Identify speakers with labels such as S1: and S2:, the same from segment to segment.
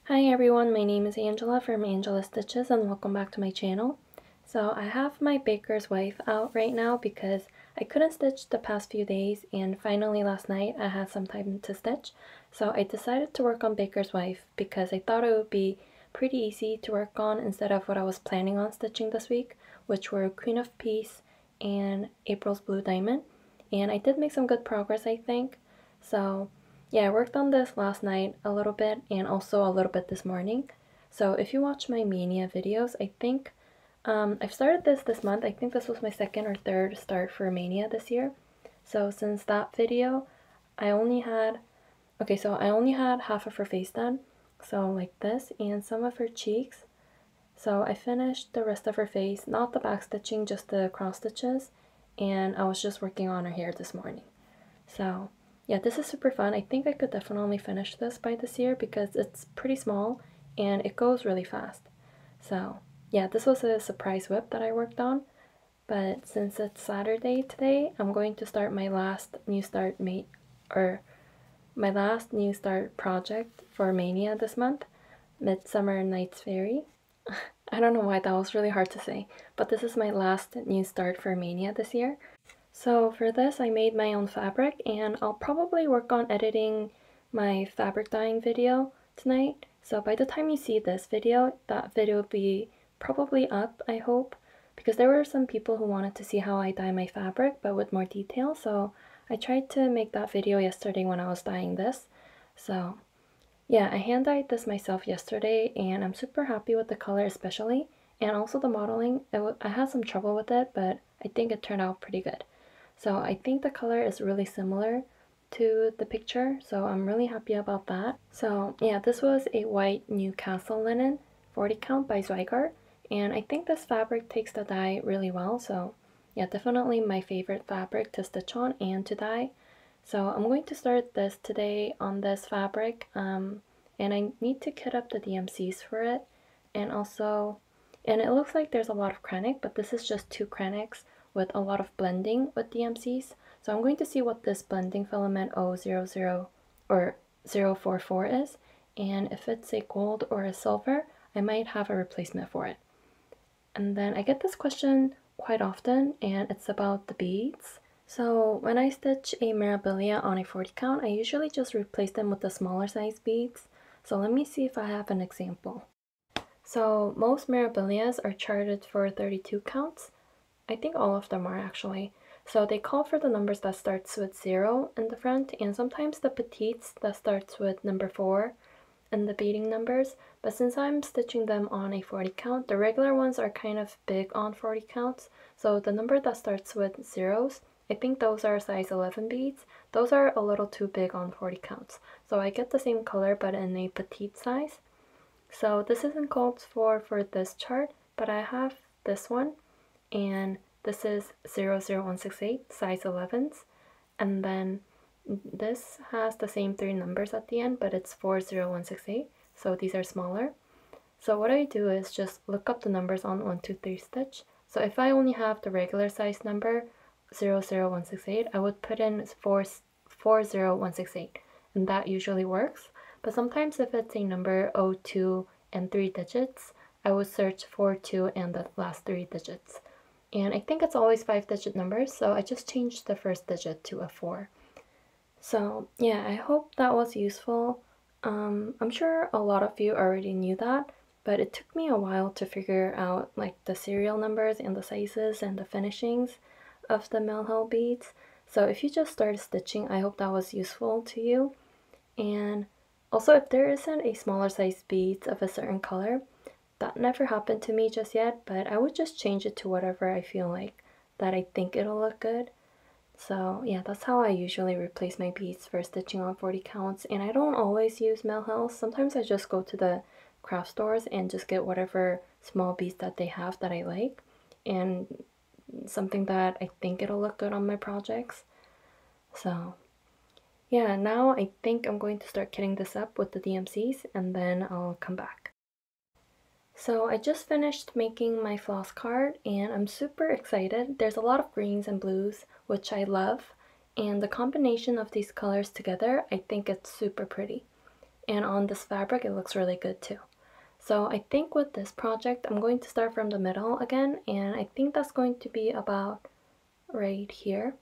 S1: Hi everyone, my name is Angela from Angela Stitches and welcome back to my channel. So I have my baker's wife out right now because I couldn't stitch the past few days and finally last night I had some time to stitch. So I decided to work on baker's wife because I thought it would be pretty easy to work on instead of what I was planning on stitching this week, which were Queen of Peace and April's Blue Diamond. And I did make some good progress, I think. So yeah, I worked on this last night a little bit and also a little bit this morning. So if you watch my Maynia videos, I think I've started this month. I think this was my second or third start for Maynia this year. So since that video, I only had, I only had half of her face done. So like this, and some of her cheeks. So I finished the rest of her face, not the back stitching, just the cross stitches. And I was just working on her hair this morning. So yeah, this is super fun. I think I could definitely finish this by this year because it's pretty small and it goes really fast. So yeah, this was a surprise whip that I worked on. But since it's Saturday today, I'm going to start my last new start project for Maynia this month, Midsummer Night's Fairy. I don't know why that was really hard to say, but this is my last new start for Maynia this year. So for this I made my own fabric and I'll probably work on editing my fabric dyeing video tonight. So by the time you see this video, that video will be probably up, I hope, because there were some people who wanted to see how I dye my fabric but with more detail. So I tried to make that video yesterday when I was dyeing this. So yeah, I hand dyed this myself yesterday and I'm super happy with the color especially, and also the modeling. I had some trouble with it, but I think it turned out pretty good. So I think the color is really similar to the picture, so I'm really happy about that. So yeah, this was a white Newcastle linen 40 count by Zweigart, and I think this fabric takes the dye really well, so yeah, definitely my favorite fabric to stitch on and to dye. So I'm going to start this today on this fabric, and I need to kit up the DMCs for it, and it looks like there's a lot of crannick, but this is just 2 crannicks with a lot of blending with DMCs. So I'm going to see what this blending filament 000 or 044 is, and if it's a gold or a silver, I might have a replacement for it. And then I get this question quite often, and it's about the beads. So when I stitch a mirabilia on a 40 count, I usually just replace them with the smaller size beads. So let me see if I have an example. So most mirabilias are charted for 32 counts. I think all of them are actually. So they call for the numbers that starts with 0 in the front, and sometimes the petites that starts with number 4 and the beading numbers. But since I'm stitching them on a 40 count, the regular ones are kind of big on 40 counts. So the number that starts with zeros, I think those are size 11 beads. Those are a little too big on 40 counts. So I get the same color but in a petite size. So this isn't called for this chart, but I have this one, and this is 00168 size 11s, and then this has the same 3 numbers at the end, but it's 40168, so these are smaller. So what I do is just look up the numbers on 123 stitch. So if I only have the regular size number 00168, I would put in 40168, and that usually works. But sometimes if it's a number 02 and 3 digits, I would search for 2 and the last 3 digits. And I think it's always 5-digit numbers, so I just changed the first digit to a 4. So yeah, I hope that was useful. I'm sure a lot of you already knew that, but it took me a while to figure out like the serial numbers and the sizes and the finishings of the Melhill beads. So if you just started stitching, I hope that was useful to you. And also, if there isn't a smaller size beads of a certain color, that never happened to me just yet, but I would just change it to whatever I feel like that I think it'll look good. So yeah, that's how I usually replace my beads for stitching on 40 counts, and I don't always use Melhill. Sometimes I just go to the craft stores and just get whatever small beads that they have that I like, and something that I think it'll look good on my projects. So yeah, now I think I'm going to start kitting this up with the DMCs, and then I'll come back. So I just finished making my floss card and I'm super excited. There's a lot of greens and blues, which I love, and the combination of these colors together, I think it's super pretty. and on this fabric it looks really good too. So I think with this project I'm going to start from the middle again, and I think that's going to be about right here.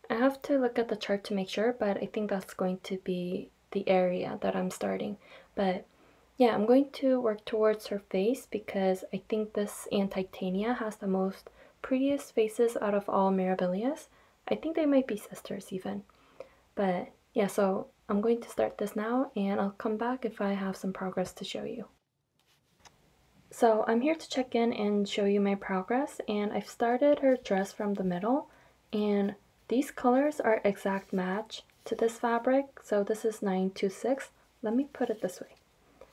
S1: I have to look at the chart to make sure, but I think that's going to be the area that I'm starting. But yeah, I'm going to work towards her face because I think this Titania has the most prettiest faces out of all Mirabilias. I think they might be sisters even. But yeah, so I'm going to start this now and I'll come back if I have some progress to show you. So I'm here to check in and show you my progress, and I've started her dress from the middle, and these colors are exact match to this fabric. So this is 926. Let me put it this way.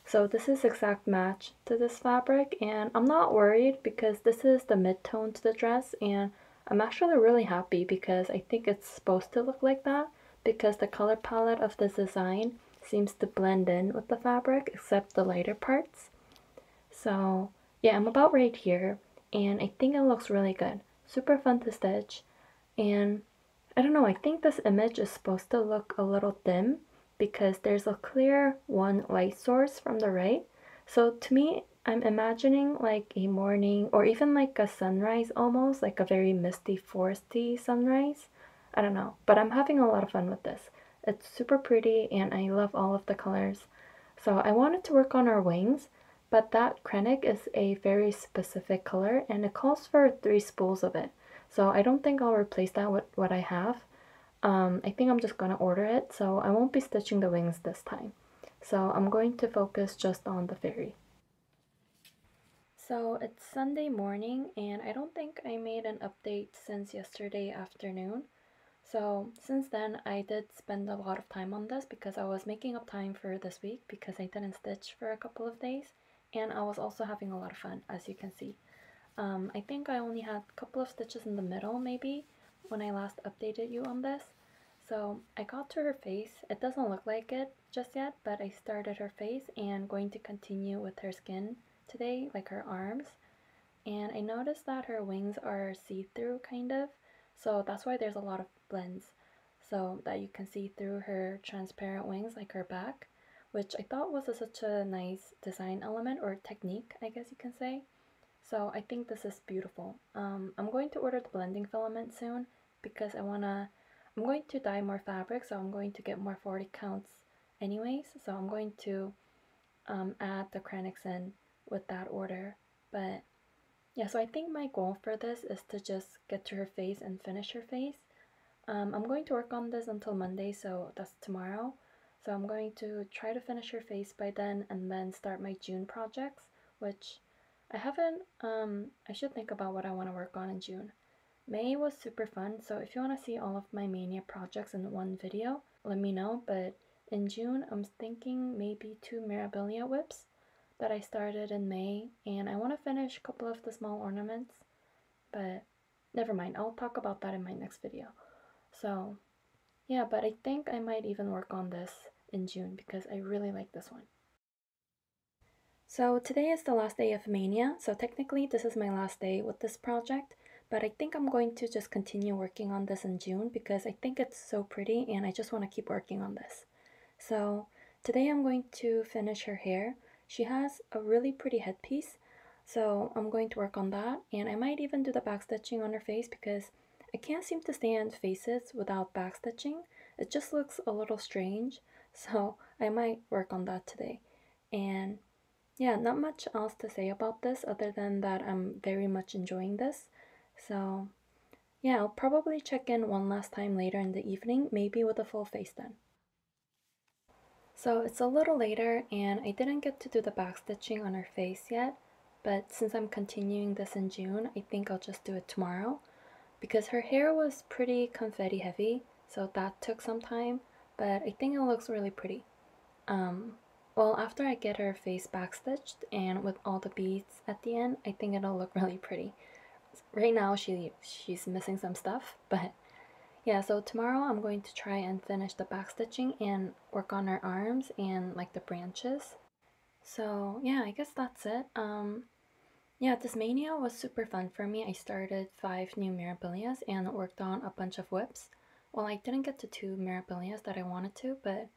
S1: So this is exact match to this fabric, and I'm not worried because this is the mid-tone to the dress, and I'm actually really happy because I think it's supposed to look like that because the color palette of this design seems to blend in with the fabric except the lighter parts. So yeah, I'm about right here, and I think it looks really good. Super fun to stitch, and I don't know, I think this image is supposed to look a little dim because there's a clear one light source from the right. So to me, I'm imagining like a morning or even like a sunrise, almost like a very misty, foresty sunrise. I don't know, but I'm having a lot of fun with this. It's super pretty and I love all of the colors. So I wanted to work on our wings, but that Krennic is a very specific color and it calls for 3 spools of it. So I don't think I'll replace that with what I have. I think I'm just gonna order it, so I won't be stitching the wings this time. So I'm going to focus just on the fairy. So it's Sunday morning and I don't think I made an update since yesterday afternoon. So since then I did spend a lot of time on this because I was making up time for this week because I didn't stitch for a couple of days, and I was also having a lot of fun, as you can see. I think I only had a couple of stitches in the middle maybe when I last updated you on this. So I got to her face. It doesn't look like it just yet, but I started her face and going to continue with her skin today, like her arms. And I noticed that her wings are see-through kind of, so that's why there's a lot of blends, so that you can see through her transparent wings like her back, which I thought was such a nice design element or technique, I guess you can say. So I think this is beautiful. I'm going to order the blending filament soon because I'm going to dye more fabric, so I'm going to get more 40 counts anyways. So I'm going to add the Krennics in with that order. But yeah, so I think my goal for this is to just get to her face and finish her face. I'm going to work on this until Monday, so that's tomorrow. So I'm going to try to finish her face by then and then start my June projects, which I haven't, I should think about what I want to work on in June. May was super fun, so if you want to see all of my Maynia projects in one video, let me know, but in June I'm thinking maybe 2 Mirabilia whips that I started in May, and I want to finish a couple of the small ornaments, but never mind, I'll talk about that in my next video. So yeah, but I think I might even work on this in June because I really like this one. So today is the last day of Maynia, so technically this is my last day with this project, but I think I'm going to just continue working on this in June because I think it's so pretty and I just want to keep working on this. So today I'm going to finish her hair. She has a really pretty headpiece, so I'm going to work on that, and I might even do the backstitching on her face because I can't seem to stand faces without backstitching. It just looks a little strange, so I might work on that today. And yeah, not much else to say about this other than that I'm very much enjoying this. So yeah, I'll probably check in one last time later in the evening, maybe with a full face done. So it's a little later and I didn't get to do the backstitching on her face yet, but since I'm continuing this in June, I think I'll just do it tomorrow because her hair was pretty confetti heavy, so that took some time, but I think it looks really pretty. Well, after I get her face backstitched and with all the beads at the end, I think it'll look really pretty. Right now she's missing some stuff, but yeah, so tomorrow I'm going to try and finish the backstitching and work on her arms and like the branches. So yeah, I guess that's it. Yeah, this Maynia was super fun for me. I started 5 new Mirabilias and worked on a bunch of whips. Well, I didn't get to 2 Mirabilias that I wanted to, but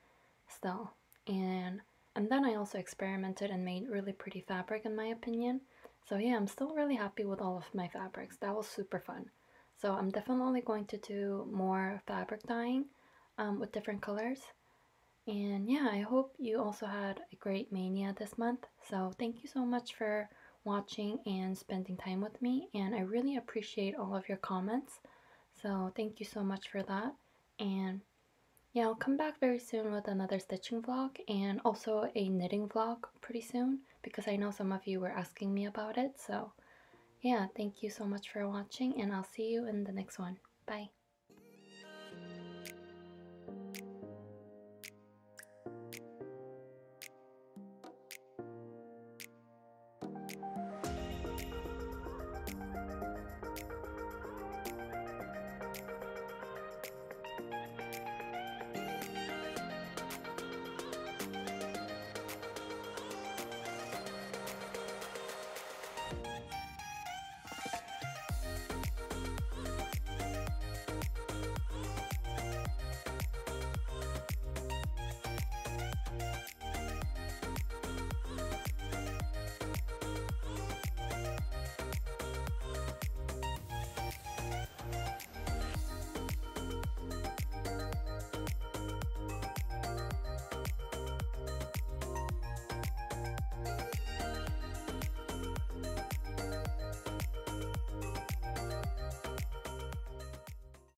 S1: still, and then I also experimented and made really pretty fabric in my opinion. So yeah, I'm still really happy with all of my fabrics. That was super fun. So I'm definitely going to do more fabric dyeing with different colors. And yeah, I hope you also had a great Maynia this month. So thank you so much for watching and spending time with me. And I really appreciate all of your comments. So thank you so much for that. And yeah, I'll come back very soon with another stitching vlog and also a knitting vlog pretty soon because I know some of you were asking me about it. So yeah, thank you so much for watching and I'll see you in the next one. Bye.